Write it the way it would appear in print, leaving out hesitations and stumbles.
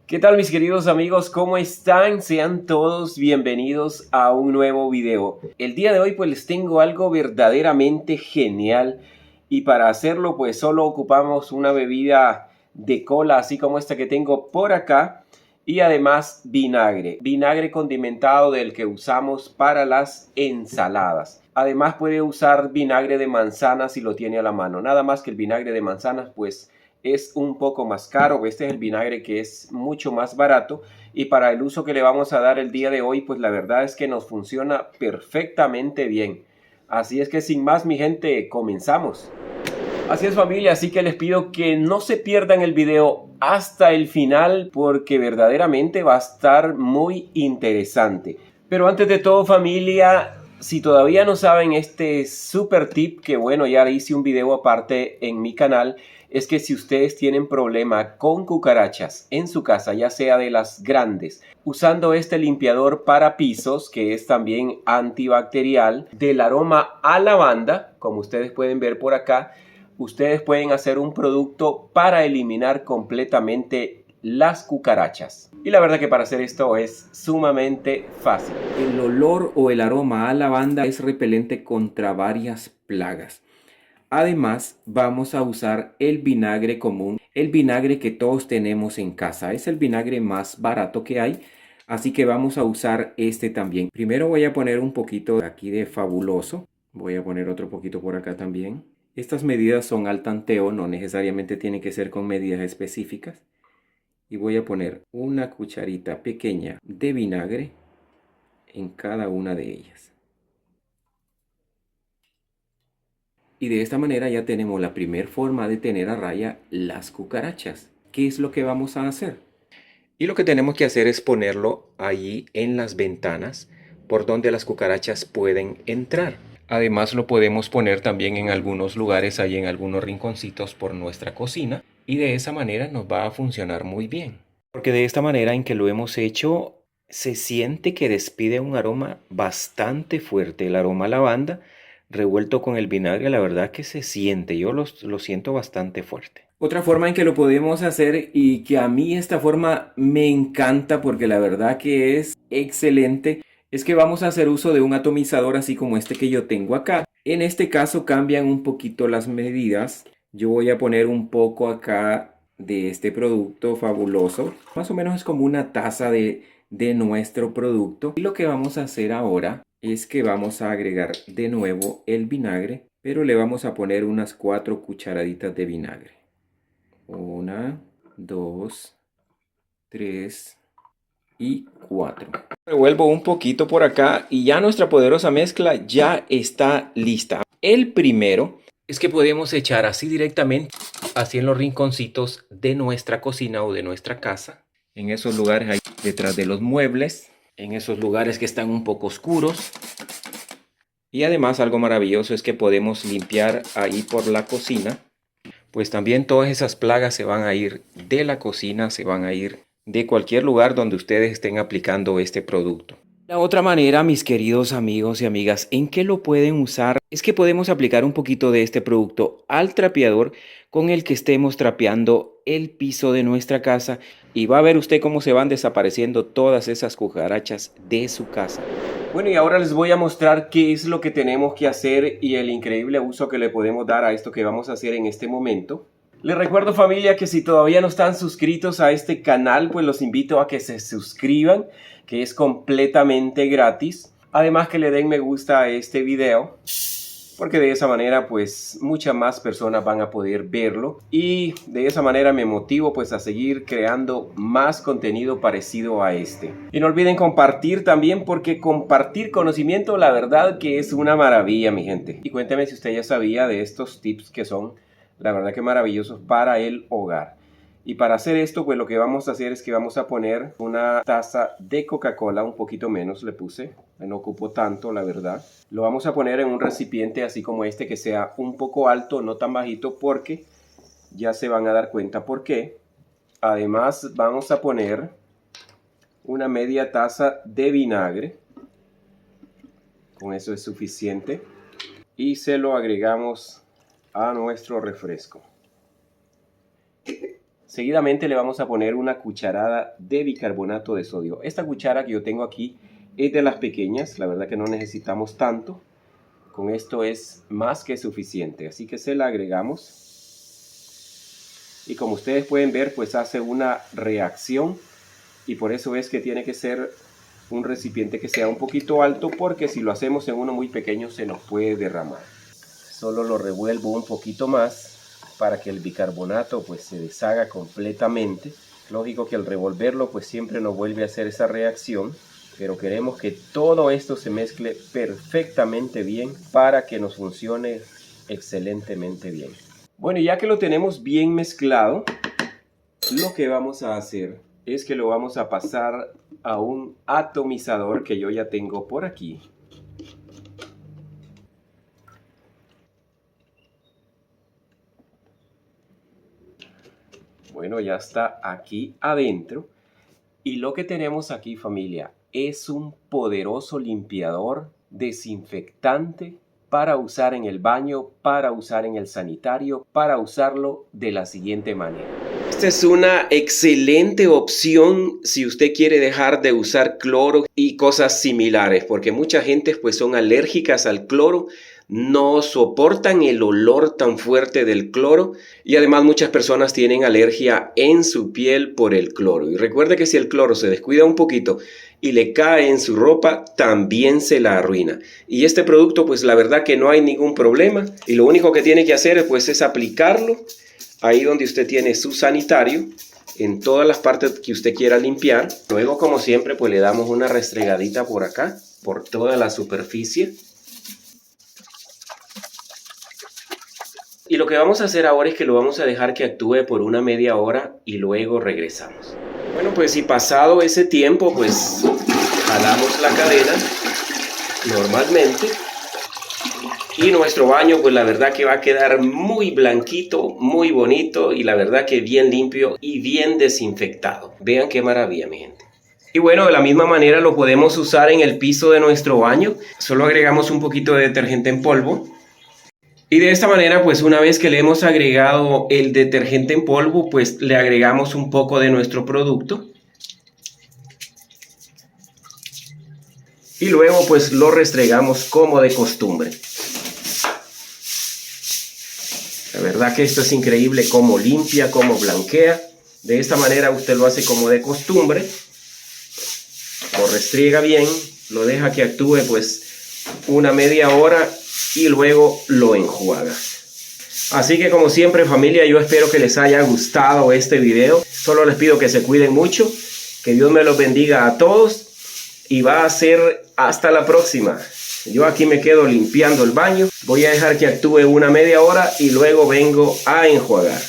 ¿Qué tal mis queridos amigos? ¿Cómo están? Sean todos bienvenidos a un nuevo video. El día de hoy pues les tengo algo verdaderamente genial y para hacerlo pues solo ocupamos una bebida de cola así como esta que tengo por acá y además vinagre condimentado del que usamos para las ensaladas. Además puede usar vinagre de manzana si lo tiene a la mano, nada más que el vinagre de manzanas pues es un poco más caro. Este es el vinagre que es mucho más barato y para el uso que le vamos a dar el día de hoy pues la verdad es que nos funciona perfectamente bien. Así es que sin más mi gente, comenzamos. Así es familia, así que les pido que no se pierdan el video hasta el final porque verdaderamente va a estar muy interesante. Pero antes de todo familia, si todavía no saben este super tip, que bueno, ya hice un video aparte en mi canal, es que si ustedes tienen problema con cucarachas en su casa, ya sea de las grandes, usando este limpiador para pisos, que es también antibacterial, del aroma a lavanda, como ustedes pueden ver por acá, ustedes pueden hacer un producto para eliminar completamente las cucarachas. Y la verdad que para hacer esto es sumamente fácil. El olor o el aroma a lavanda es repelente contra varias plagas. Además, vamos a usar el vinagre común, el vinagre que todos tenemos en casa. Es el vinagre más barato que hay, así que vamos a usar este también. Primero voy a poner un poquito aquí de Fabuloso. Voy a poner otro poquito por acá también. Estas medidas son al tanteo, no necesariamente tienen que ser con medidas específicas. Y voy a poner una cucharita pequeña de vinagre en cada una de ellas. Y de esta manera ya tenemos la primera forma de tener a raya las cucarachas. ¿Qué es lo que vamos a hacer? Y lo que tenemos que hacer es ponerlo allí en las ventanas por donde las cucarachas pueden entrar. Además lo podemos poner también en algunos lugares, ahí en algunos rinconcitos por nuestra cocina. Y de esa manera nos va a funcionar muy bien. Porque de esta manera en que lo hemos hecho, se siente que despide un aroma bastante fuerte. El aroma a lavanda revuelto con el vinagre, la verdad que se siente. Yo lo siento bastante fuerte. Otra forma en que lo podemos hacer y que a mí esta forma me encanta porque la verdad que es excelente es que vamos a hacer uso de un atomizador así como este que yo tengo acá. En este caso cambian un poquito las medidas. Yo voy a poner un poco acá de este producto fabuloso. Más o menos es como una taza de nuestro producto. Y lo que vamos a hacer ahora es que vamos a agregar de nuevo el vinagre, pero le vamos a poner unas 4 cucharaditas de vinagre. 1, 2, 3 y 4. Revuelvo un poquito por acá y ya nuestra poderosa mezcla ya está lista. El primero es que podemos echar así directamente, así en los rinconcitos de nuestra cocina o de nuestra casa. En esos lugares ahí detrás de los muebles, en esos lugares que están un poco oscuros. Y además algo maravilloso es que podemos limpiar ahí por la cocina. Pues también todas esas plagas se van a ir de la cocina, se van a ir de cualquier lugar donde ustedes estén aplicando este producto. La otra manera, mis queridos amigos y amigas, en que lo pueden usar es que podemos aplicar un poquito de este producto al trapeador con el que estemos trapeando el piso de nuestra casa y va a ver usted cómo se van desapareciendo todas esas cucarachas de su casa. Bueno, y ahora les voy a mostrar qué es lo que tenemos que hacer y el increíble uso que le podemos dar a esto que vamos a hacer en este momento. Les recuerdo familia que si todavía no están suscritos a este canal, pues los invito a que se suscriban, que es completamente gratis. Además que le den me gusta a este video, porque de esa manera pues muchas más personas van a poder verlo y de esa manera me motivo pues a seguir creando más contenido parecido a este. Y no olviden compartir también, porque compartir conocimiento la verdad que es una maravilla mi gente. Y cuénteme si usted ya sabía de estos tips que son la verdad que maravillosos para el hogar. Y para hacer esto, pues lo que vamos a hacer es que vamos a poner una taza de Coca-Cola, un poquito menos le puse, no ocupo tanto la verdad. Lo vamos a poner en un recipiente así como este, que sea un poco alto, no tan bajito, porque ya se van a dar cuenta por qué. Además vamos a poner una media taza de vinagre, con eso es suficiente, y se lo agregamos a nuestro refresco. Seguidamente le vamos a poner una cucharada de bicarbonato de sodio. Esta cuchara que yo tengo aquí es de las pequeñas, la verdad que no necesitamos tanto. Con esto es más que suficiente, así que se la agregamos. Y como ustedes pueden ver, pues hace una reacción y por eso es que tiene que ser un recipiente que sea un poquito alto, porque si lo hacemos en uno muy pequeño se nos puede derramar. Solo lo revuelvo un poquito más para que el bicarbonato pues se deshaga completamente. Lógico que al revolverlo pues siempre nos vuelve a hacer esa reacción, pero queremos que todo esto se mezcle perfectamente bien para que nos funcione excelentemente bien. Bueno, ya que lo tenemos bien mezclado, lo que vamos a hacer es que lo vamos a pasar a un atomizador que yo ya tengo por aquí. Bueno, ya está aquí adentro. Y lo que tenemos aquí, familia, es un poderoso limpiador desinfectante para usar en el baño, para usar en el sanitario, para usarlo de la siguiente manera. Esta es una excelente opción si usted quiere dejar de usar cloro y cosas similares, porque mucha gente pues son alérgicas al cloro, no soportan el olor tan fuerte del cloro y además muchas personas tienen alergia en su piel por el cloro. Y recuerde que si el cloro se descuida un poquito y le cae en su ropa, también se la arruina. Y este producto pues la verdad que no hay ningún problema y lo único que tiene que hacer pues es aplicarlo ahí donde usted tiene su sanitario, en todas las partes que usted quiera limpiar. Luego, como siempre, pues le damos una restregadita por acá, por toda la superficie. Y lo que vamos a hacer ahora es que lo vamos a dejar que actúe por una media hora y luego regresamos. Bueno, pues si pasado ese tiempo, pues jalamos la cadena normalmente. Y nuestro baño, pues la verdad que va a quedar muy blanquito, muy bonito y la verdad que bien limpio y bien desinfectado. Vean qué maravilla, mi gente. Y bueno, de la misma manera lo podemos usar en el piso de nuestro baño. Solo agregamos un poquito de detergente en polvo. Y de esta manera, pues una vez que le hemos agregado el detergente en polvo, pues le agregamos un poco de nuestro producto. Y luego pues lo restregamos como de costumbre. La verdad que esto es increíble cómo limpia, cómo blanquea. De esta manera usted lo hace como de costumbre. Lo restriega bien, lo deja que actúe pues una media hora y luego lo enjuaga. Así que como siempre, familia, yo espero que les haya gustado este video. Solo les pido que se cuiden mucho, que Dios me los bendiga a todos y va a ser hasta la próxima. Yo aquí me quedo limpiando el baño. Voy a dejar que actúe una media hora y luego vengo a enjuagar.